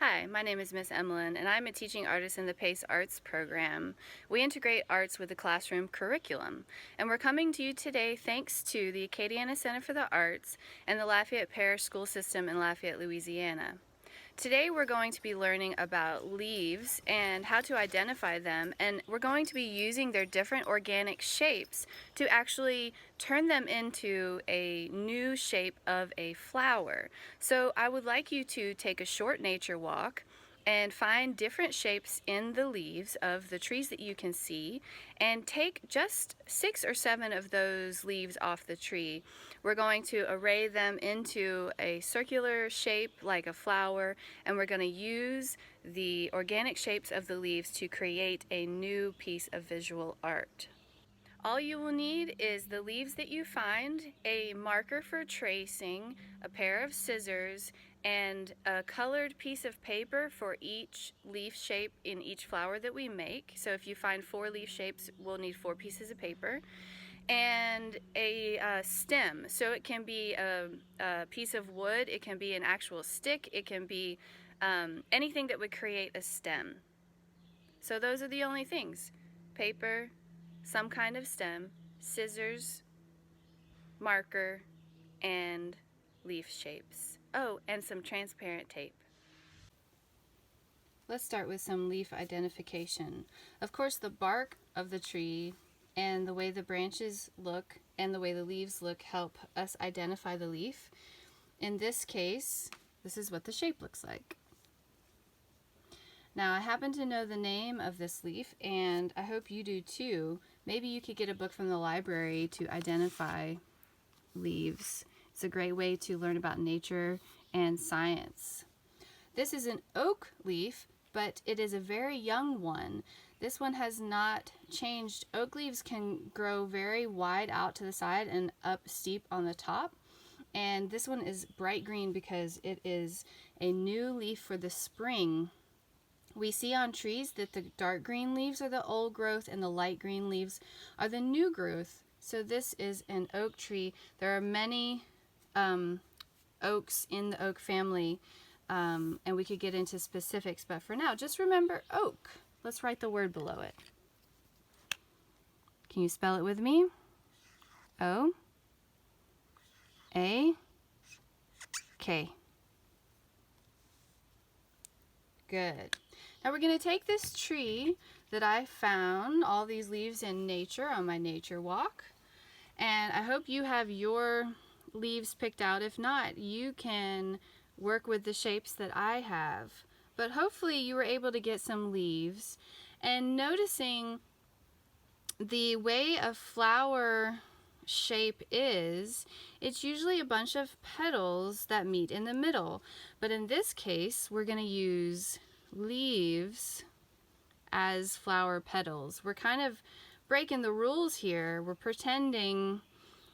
Hi, my name is Miss Emolyn, and I'm a teaching artist in the PACE Arts program. We integrate arts with the classroom curriculum, and we're coming to you today thanks to the Acadiana Center for the Arts and the Lafayette Parish School System in Lafayette, Louisiana. Today we're going to be learning about leaves and how to identify them, and we're going to be using their different organic shapes to actually turn them into a new shape of a flower. So I would like you to take a short nature walk and find different shapes in the leaves of the trees that you can see, and take just 6 or 7 of those leaves off the tree. We're going to array them into a circular shape like a flower, and we're going to use the organic shapes of the leaves to create a new piece of visual art. All you will need is the leaves that you find, a marker for tracing, a pair of scissors, and a colored piece of paper for each leaf shape in each flower that we make. So if you find 4 leaf shapes, we'll need 4 pieces of paper. And a stem. So it can be a piece of wood, it can be an actual stick, it can be anything that would create a stem. So those are the only things: paper, some kind of stem, scissors, marker, and leaf shapes. Oh, and some transparent tape. Let's start with some leaf identification. Of course, the bark of the tree and the way the branches look and the way the leaves look help us identify the leaf. In this case, this is what the shape looks like. Now, I happen to know the name of this leaf, and I hope you do too. Maybe you could get a book from the library to identify leaves. It's a great way to learn about nature and science. This is an oak leaf, but it is a very young one. This one has not changed. Oak leaves can grow very wide out to the side and up steep on the top. And this one is bright green because it is a new leaf for the spring. We see on trees that the dark green leaves are the old growth and the light green leaves are the new growth. So this is an oak tree. There are many oaks in the oak family, and we could get into specifics, but for now, just remember oak. Let's write the word below it. Can you spell it with me? O-A-K. Good. Now we're going to take this tree that I found, all these leaves in nature, on my nature walk, and I hope you have your leaves picked out. If not, you can work with the shapes that I have. But hopefully you were able to get some leaves, and noticing the way a flower shape is, it's usually a bunch of petals that meet in the middle. But in this case, we're going to use leaves as flower petals. We're kind of breaking the rules here. We're pretending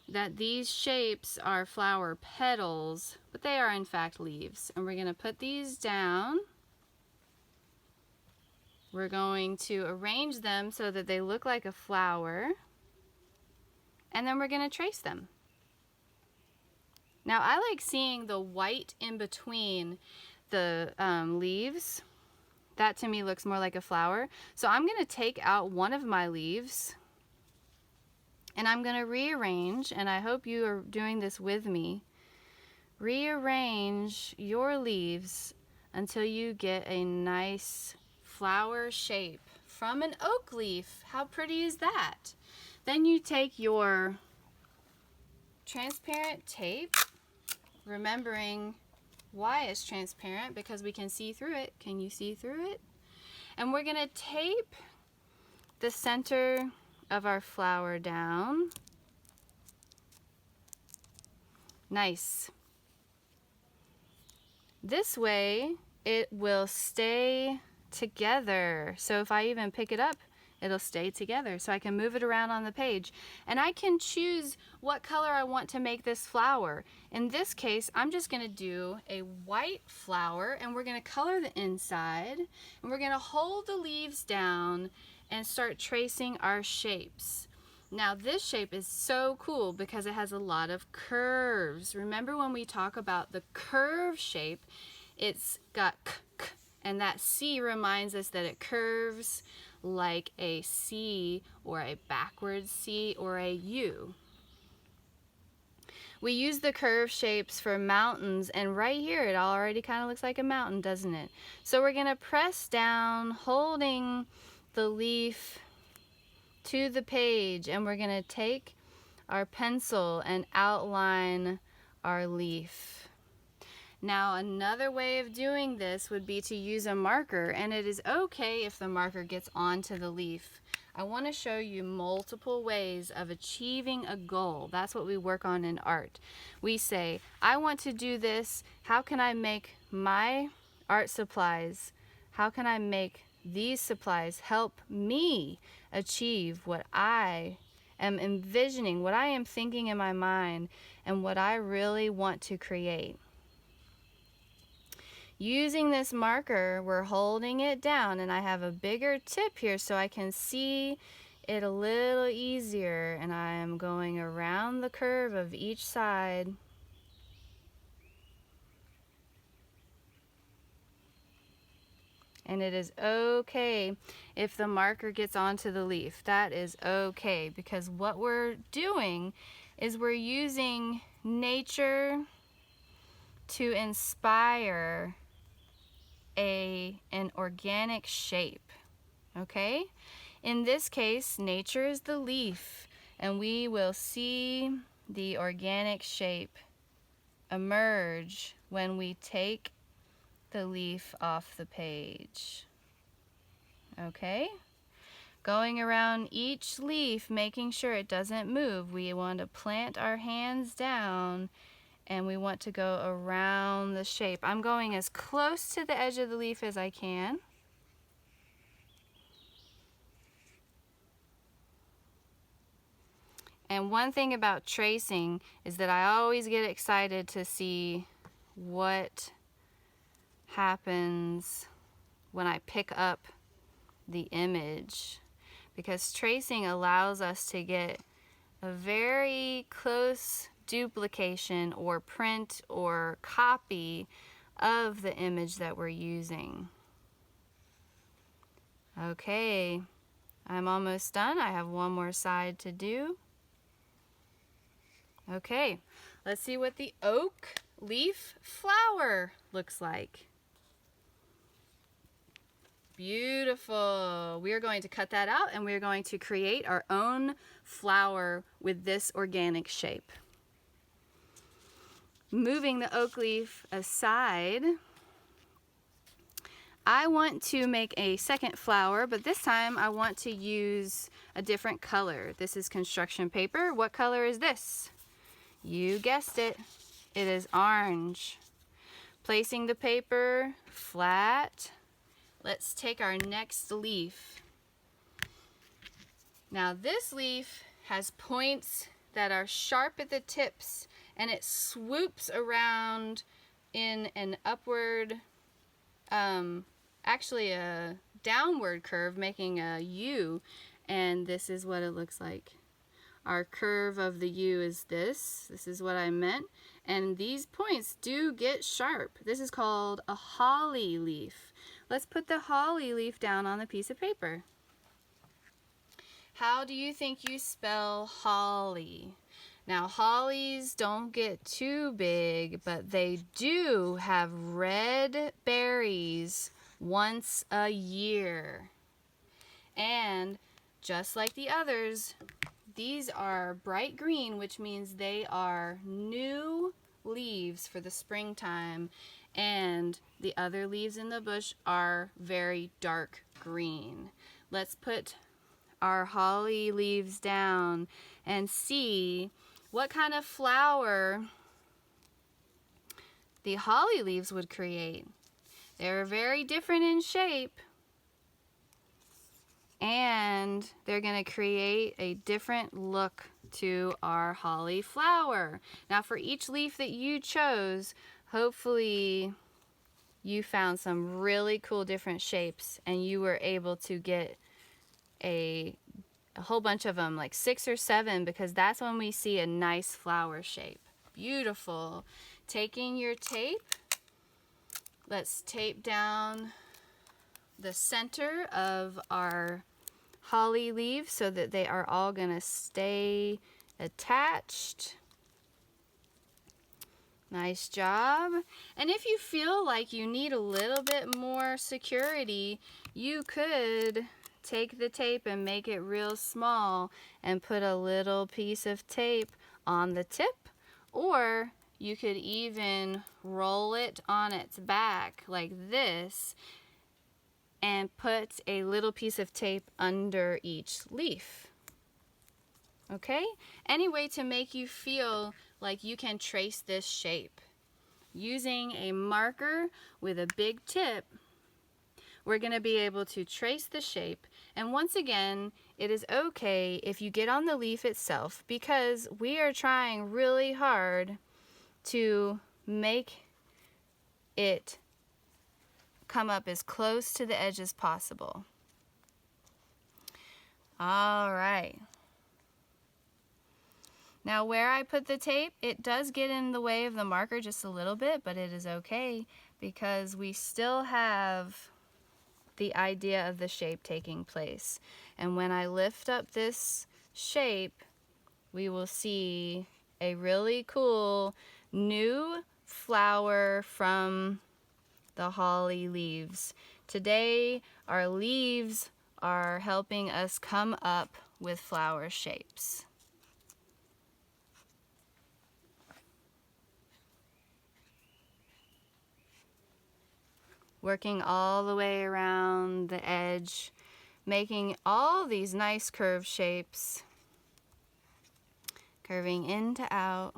that these shapes are flower petals, but they are in fact leaves. And we're going to put these down. We're going to arrange them so that they look like a flower, and then we're going to trace them. Now, I like seeing the white in between the leaves. That to me looks more like a flower. So I'm going to take out one of my leaves, and I'm going to rearrange, and I hope you are doing this with me. Rearrange your leaves until you get a nice flower shape from an oak leaf. How pretty is that? Then you take your transparent tape, remembering why it's transparent, because we can see through it. Can you see through it? And we're going to tape the center of our flower down. Nice. This way it will stay together. So if I even pick it up, it'll stay together. So I can move it around on the page, and I can choose what color I want to make this flower. In this case, I'm just going to do a white flower, and we're going to color the inside, and we're going to hold the leaves down and start tracing our shapes. Now this shape is so cool because it has a lot of curves. Remember when we talk about the curve shape, it's got And that C reminds us that it curves like a C or a backwards C or a U. We use the curve shapes for mountains, and right here it already kind of looks like a mountain, doesn't it? So we're going to press down, holding the leaf to the page, and we're going to take our pencil and outline our leaf. Now, another way of doing this would be to use a marker, and it is okay if the marker gets onto the leaf. I want to show you multiple ways of achieving a goal. That's what we work on in art. We say, I want to do this. How can I make my art supplies? How can I make these supplies help me achieve what I am envisioning, what I am thinking in my mind, and what I really want to create? Using this marker, we're holding it down, and I have a bigger tip here so I can see it a little easier, and I am going around the curve of each side. And it is okay if the marker gets onto the leaf. That is okay, because what we're doing is we're using nature to inspire an organic shape. Okay? In this case, nature is the leaf, and we will see the organic shape emerge when we take the leaf off the page. Okay? Going around each leaf, making sure it doesn't move. We want to plant our hands down, and we want to go around the shape. I'm going as close to the edge of the leaf as I can. And one thing about tracing is that I always get excited to see what happens when I pick up the image, because tracing allows us to get a very close duplication or print or copy of the image that we're using. Okay, I'm almost done. I have one more side to do. Okay, let's see what the oak leaf flower looks like. Beautiful. We are going to cut that out, and we are going to create our own flower with this organic shape. Moving the oak leaf aside, I want to make a second flower, but this time I want to use a different color. This is construction paper. What color is this? You guessed it. It is orange. Placing the paper flat. Let's take our next leaf. Now this leaf has points that are sharp at the tips, and it swoops around in an upward, actually a downward curve, making a U, and this is what it looks like. Our curve of the U is this. This is what I meant. And these points do get sharp. This is called a holly leaf. Let's put the holly leaf down on a piece of paper. How do you think you spell holly? Now, hollies don't get too big, but they do have red berries once a year. And just like the others, these are bright green, which means they are new leaves for the springtime, and the other leaves in the bush are very dark green. Let's put our holly leaves down and see what kind of flower the holly leaves would create. They're very different in shape, and they're going to create a different look to our holly flower. Now, for each leaf that you chose, hopefully you found some really cool different shapes, and you were able to get a whole bunch of them, like 6 or 7, because that's when we see a nice flower shape. Beautiful. Taking your tape, let's tape down the center of our holly leaves so that they are all going to stay attached. Nice job. And if you feel like you need a little bit more security, you could take the tape and make it real small and put a little piece of tape on the tip, or you could even roll it on its back like this and put a little piece of tape under each leaf. Okay? Any way to make you feel like you can trace this shape. Using a marker with a big tip, we're going to be able to trace the shape. And once again, it is okay if you get on the leaf itself, because we are trying really hard to make it come up as close to the edge as possible. All right. Now where I put the tape, it does get in the way of the marker just a little bit, but it is okay because we still have the idea of the shape taking place. And when I lift up this shape, we will see a really cool new flower from the holly leaves. Today, our leaves are helping us come up with flower shapes. Working all the way around the edge, making all these nice curved shapes, curving in to out.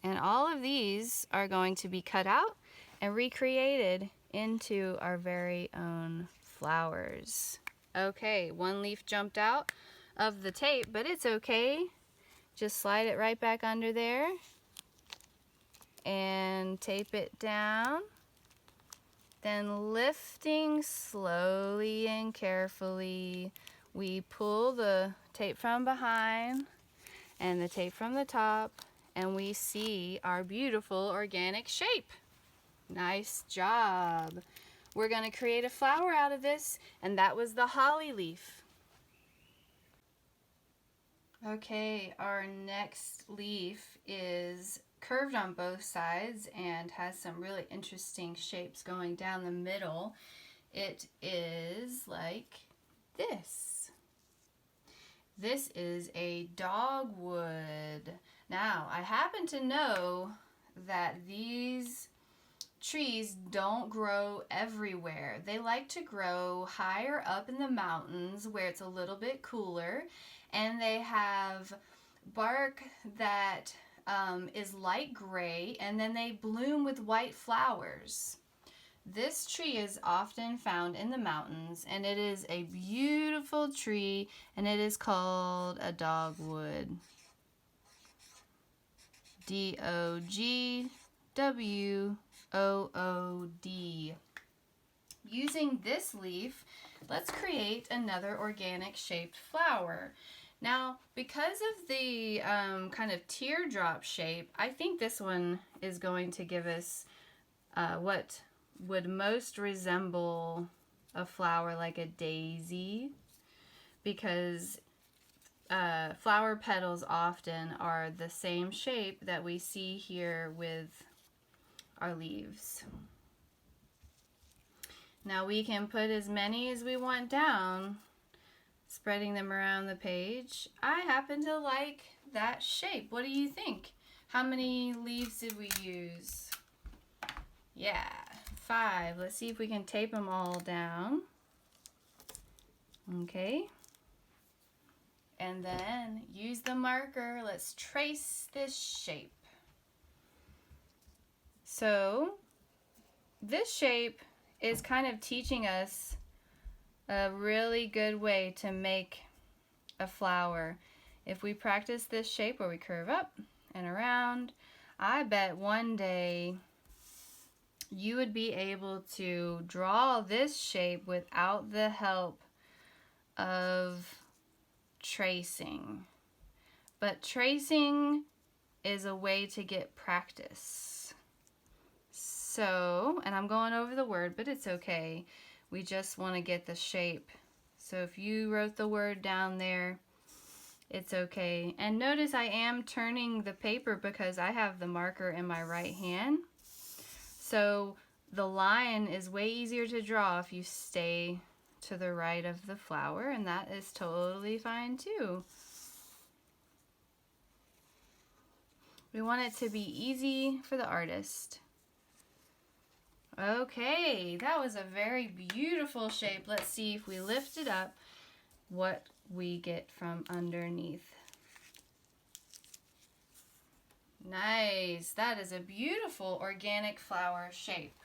And all of these are going to be cut out and recreated into our very own flowers. Okay, one leaf jumped out of the tape, but it's okay. Just slide it right back under there and tape it down. Then lifting slowly and carefully, we pull the tape from behind and the tape from the top, and we see our beautiful organic shape. Nice job. We're going to create a flower out of this, and that was the holly leaf. Okay, our next leaf is curved on both sides and has some really interesting shapes going down the middle. It is like this. This is a dogwood. Now, I happen to know that these trees don't grow everywhere. They like to grow higher up in the mountains where it's a little bit cooler, and they have bark that is light gray, and then they bloom with white flowers. This tree is often found in the mountains, and it is a beautiful tree, and it is called a dogwood. D-O-G-W-O-O-D. Using this leaf, let's create another organic shaped flower. Now, because of the kind of teardrop shape, I think this one is going to give us what would most resemble a flower like a daisy, because flower petals often are the same shape that we see here with our leaves. Now we can put as many as we want down, spreading them around the page. I happen to like that shape. What do you think? How many leaves did we use? Yeah, 5. Let's see if we can tape them all down. Okay. And then use the marker. Let's trace this shape. So this shape is kind of teaching us a really good way to make a flower. If we practice this shape where we curve up and around, I bet one day you would be able to draw this shape without the help of tracing. But tracing is a way to get practice. So, and I'm going over the word, but it's okay. We just want to get the shape. So if you wrote the word down there, it's okay. And notice I am turning the paper because I have the marker in my right hand. So the line is way easier to draw if you stay to the right of the flower, and that is totally fine too. We want it to be easy for the artist. Okay, that was a very beautiful shape. Let's see if we lift it up, what we get from underneath. Nice, that is a beautiful organic flower shape.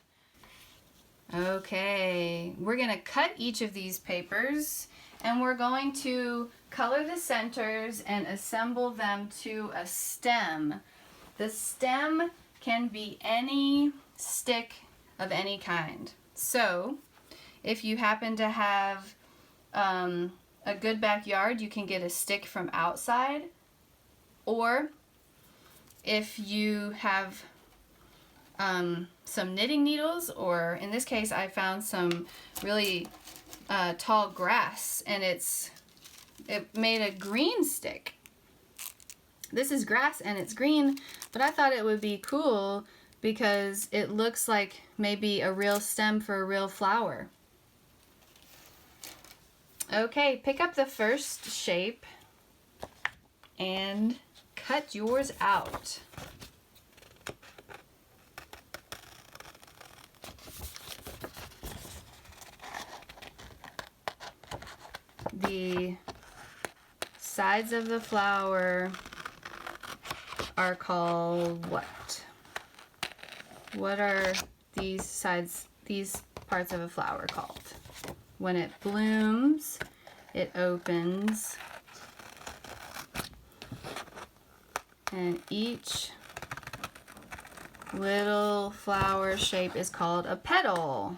Okay, we're going to cut each of these papers and we're going to color the centers and assemble them to a stem. The stem can be any stick of any kind. So if you happen to have a good backyard, you can get a stick from outside, or if you have some knitting needles, or in this case I found some really tall grass and it made a green stick. This is grass and it's green, but I thought it would be cool because it looks like maybe a real stem for a real flower. Okay, pick up the first shape and cut yours out. The sides of the flower are called what? What are these sides, these parts of a flower called? When it blooms, it opens, and each little flower shape is called a petal.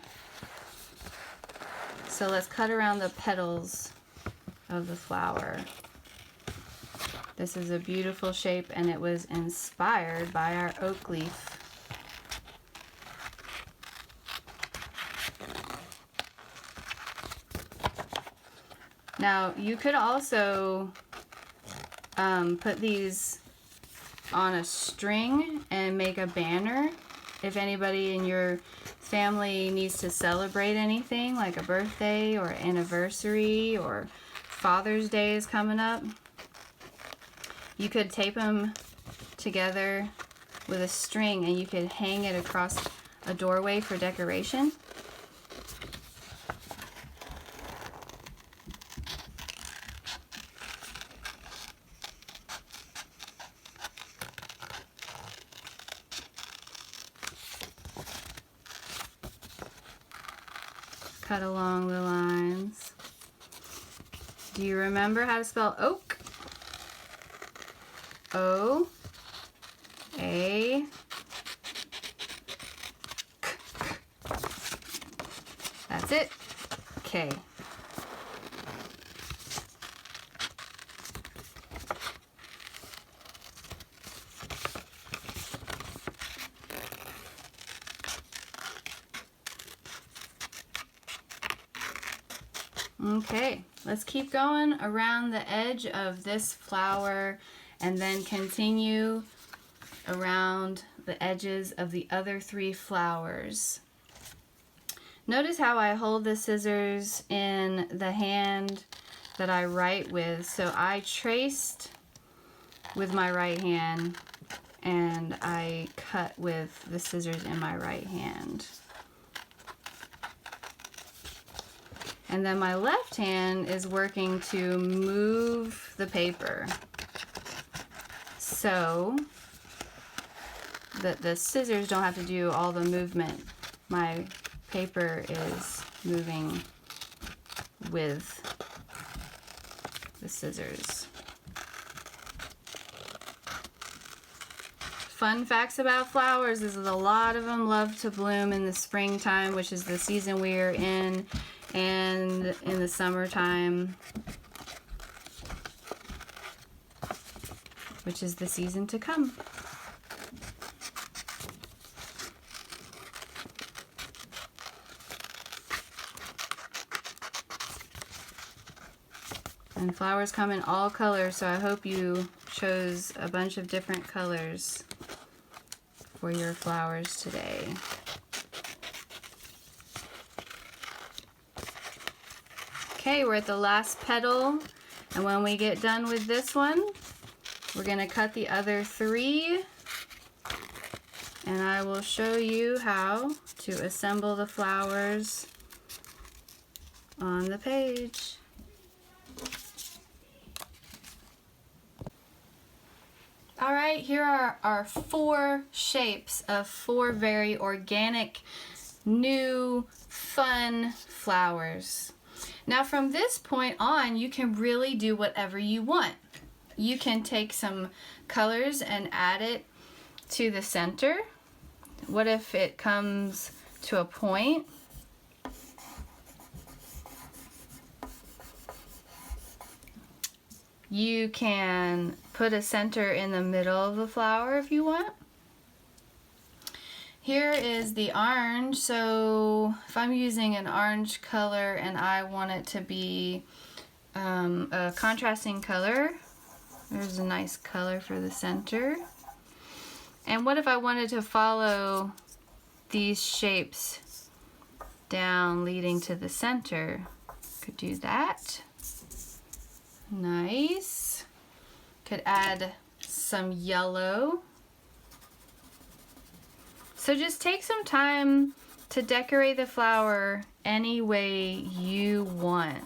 So let's cut around the petals of the flower. This is a beautiful shape and it was inspired by our oak leaf. Now you could also put these on a string and make a banner if anybody in your family needs to celebrate anything like a birthday or anniversary, or Father's Day is coming up. You could tape them together with a string and you could hang it across a doorway for decoration. Cut along the lines. Do you remember how to spell oak? O A K. That's it. K. Okay, let's keep going around the edge of this flower and then continue around the edges of the other 3 flowers. Notice how I hold the scissors in the hand that I write with. So I traced with my right hand and I cut with the scissors in my right hand. And then my left hand is working to move the paper so that the scissors don't have to do all the movement. My paper is moving with the scissors. fun facts about flowers is that a lot of them love to bloom in the springtime, which is the season we're in, and in the summertime, which is the season to come. And flowers come in all colors, so I hope you chose a bunch of different colors for your flowers today. Okay, we're at the last petal, and when we get done with this one, we're going to cut the other 3, and I will show you how to assemble the flowers on the page. Alright, here are our 4 shapes of 4 very organic, new, fun flowers. Now from this point on, you can really do whatever you want. You can take some colors and add it to the center. What if it comes to a point? You can put a center in the middle of the flower if you want. Here is the orange, so if I'm using an orange color and I want it to be a contrasting color, there's a nice color for the center. And what if I wanted to follow these shapes down leading to the center? Could do that. Nice. Could add some yellow. So just take some time to decorate the flower any way you want.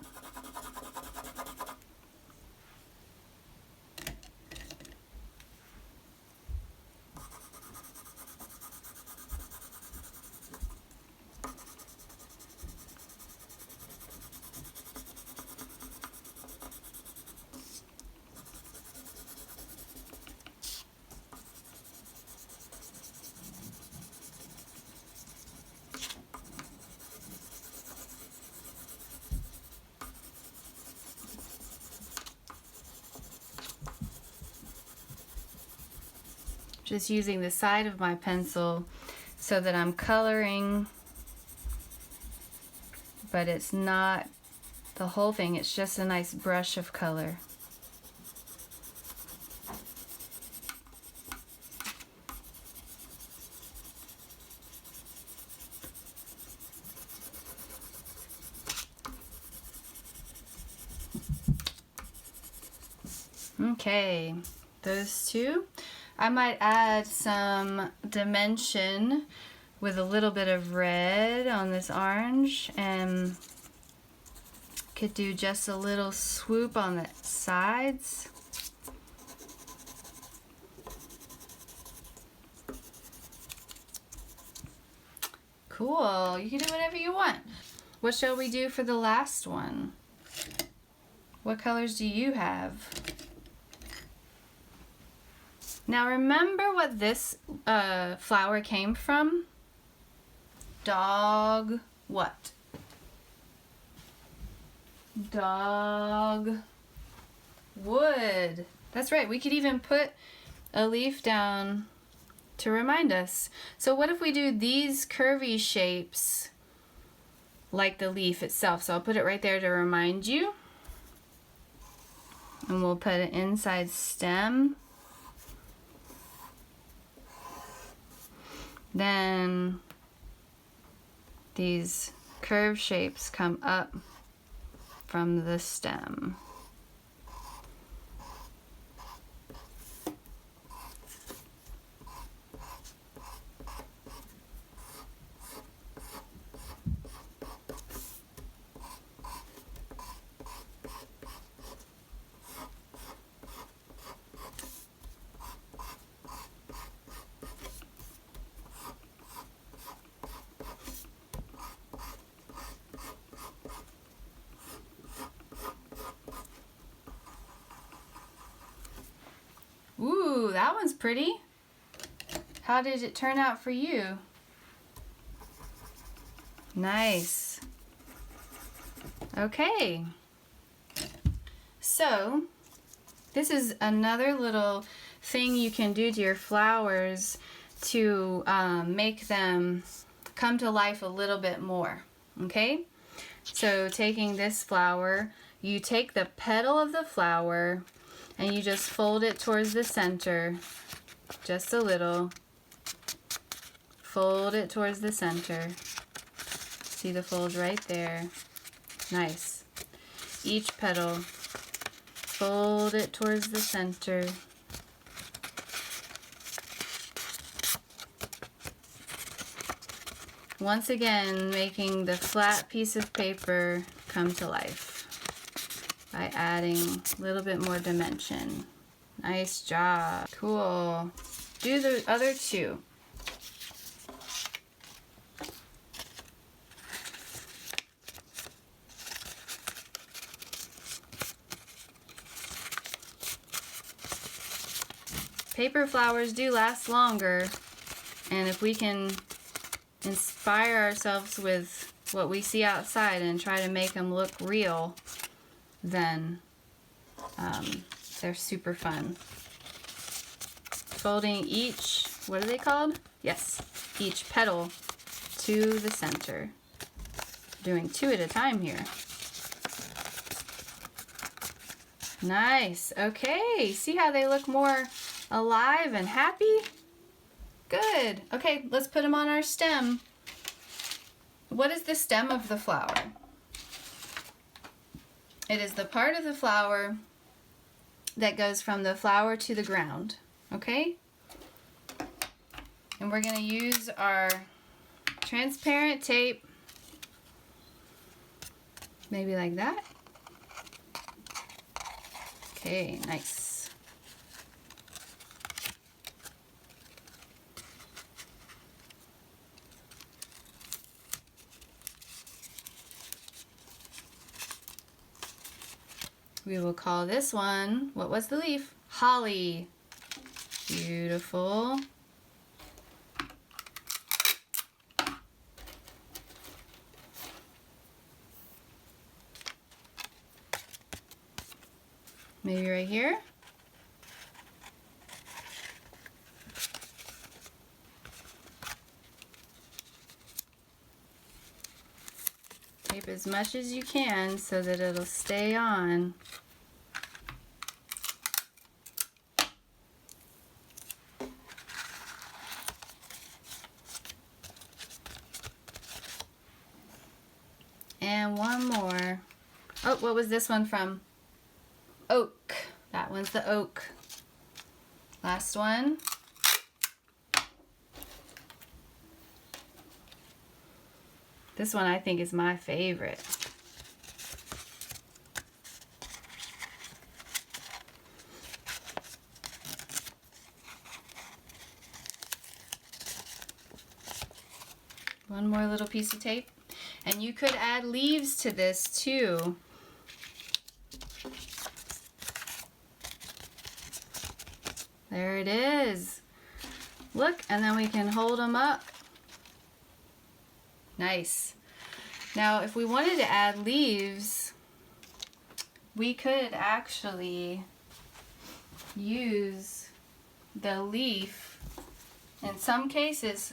Just using the side of my pencil so that I'm coloring, but it's not the whole thing, it's just a nice brush of color. Okay, those 2. I might add some dimension with a little bit of red on this orange, and could do just a little swoop on the sides. Cool, you can do whatever you want. What shall we do for the last one? What colors do you have? Now remember what this flower came from? Dog what? Dogwood. That's right, we could even put a leaf down to remind us. So what if we do these curvy shapes like the leaf itself? So I'll put it right there to remind you. And we'll put an inside stem. Then these curved shapes come up from the stem. Ooh, that one's pretty. How did it turn out for you? Nice. Okay. So, this is another little thing you can do to your flowers to make them come to life a little bit more. Okay? So, taking this flower, you take the petal of the flower and you just fold it towards the center, just a little. Fold it towards the center. See the fold right there. Nice. Each petal, fold it towards the center. Once again, making the flat piece of paper come to life by adding a little bit more dimension. Nice job. Cool. Do the other two. Paper flowers do last longer, and if we can inspire ourselves with what we see outside and try to make them look real, then they're super fun. Folding each, what are they called? Yes, each petal to the center. Doing 2 at a time here. Nice. Okay, see how they look more alive and happy? Good. Okay, let's put them on our stem. What is the stem of the flower? It is the part of the flower that goes from the flower to the ground. Okay? And we're going to use our transparent tape, maybe like that. Okay, nice. We will call this one, what was the leaf? Holly. Beautiful. Maybe right here. Tape as much as you can so that it'll stay on. And one more. Oh, what was this one from? Oak. That one's the oak. Last one. This one I think is my favorite. One more little piece of tape. And you could add leaves to this too. There it is. Look, and then we can hold them up. Nice. Now, if we wanted to add leaves, we could actually use the leaf. In some cases,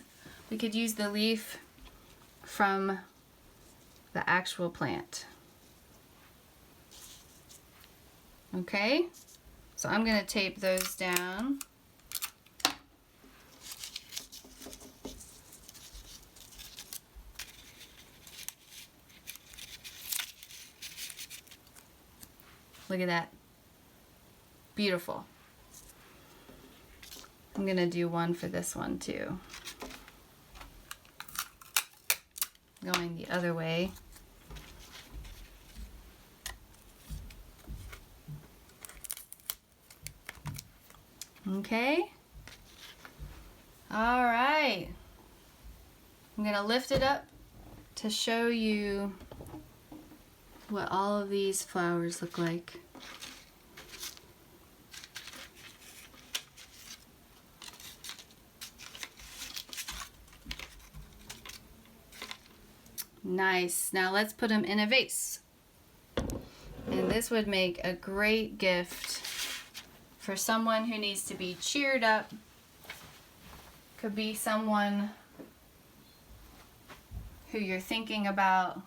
we could use the leaf from the actual plant. Okay, so I'm going to tape those down. Look at that. Beautiful. I'm going to do one for this one too. Going the other way. Okay. All right. I'm going to lift it up to show you what all of these flowers look like. Nice. Now let's put them in a vase. And this would make a great gift for someone who needs to be cheered up. Could be someone who you're thinking about,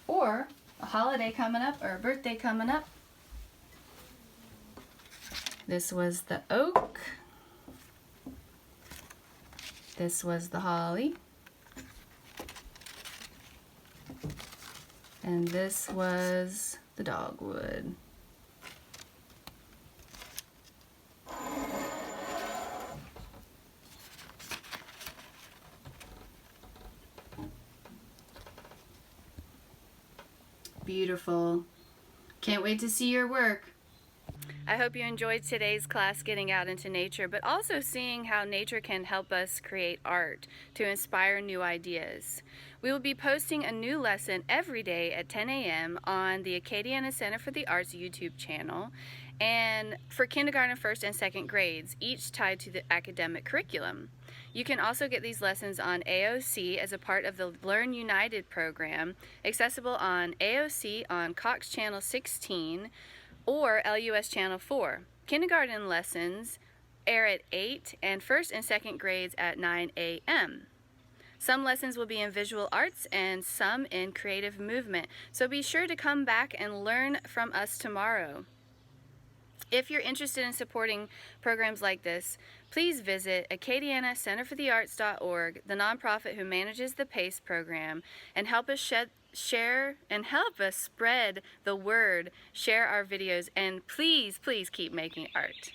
or a holiday coming up or a birthday coming up. This was the oak. This was the holly. And this was the dogwood. Beautiful. Can't wait to see your work. I hope you enjoyed today's class getting out into nature, but also seeing how nature can help us create art to inspire new ideas. We will be posting a new lesson every day at 10 a.m. on the Acadiana Center for the Arts YouTube channel, and for kindergarten, first, and second grades, each tied to the academic curriculum. You can also get these lessons on AOC as a part of the Learn United program, accessible on AOC on Cox Channel 16 or LUS Channel 4. Kindergarten lessons air at 8 and first and second grades at 9 a.m. Some lessons will be in visual arts and some in creative movement, so be sure to come back and learn from us tomorrow. If you're interested in supporting programs like this, please visit AcadianaCenterForTheArts.org, the nonprofit who manages the PACE program, and help us share and help us spread the word, share our videos, and please, please keep making art.